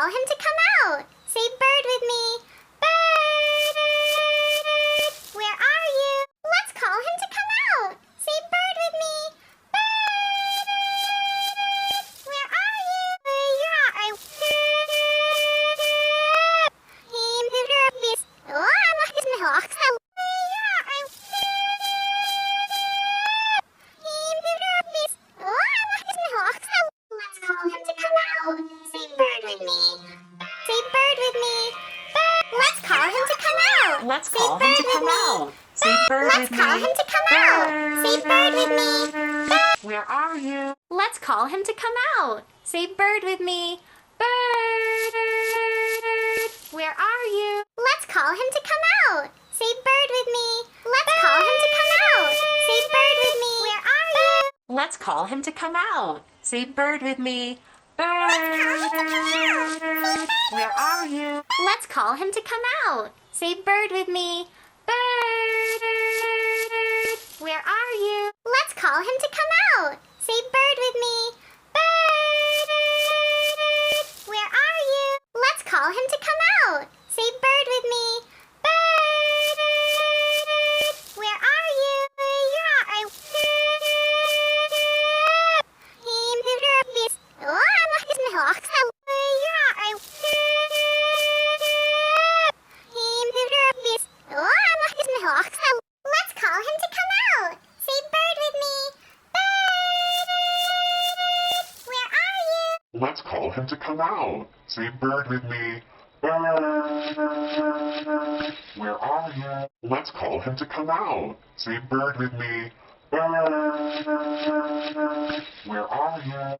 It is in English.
call him to come out. Say bird with me. Bird. Where are you? Let's call him to come out. Say bird with me. Bird. Where are you? Yeah, I. Let's call him to come out. Say bird with me. Say bird with me. Let's call him to come out. Let's Say call him bird to with come me. out. Say bird Let's with me. call him to come out. Say bird with me. Where are you? Let's call him to come out. Say bird with me. Bird. Where are you? Let's call him to come out. Say bird with me. Let's call him to come out. Say bird with me. Where are you? Let's call him to come out. Say bird with me. Bird. Where are you? Let's call him to come out. Say bird with me. Bird. Where are you? Let's call him to come out. Say bird with me. Bird. Where are you? Let's call him to come out. Say bird with me. Bird. Where are you? Yeah, I. Let's call him to come out. Say bird with me. Bird. Where are you? Let's call him to come out. Say bird with me. Bird. Where are you? Let's call him to come out. Say bird with me. Bird. Where are you?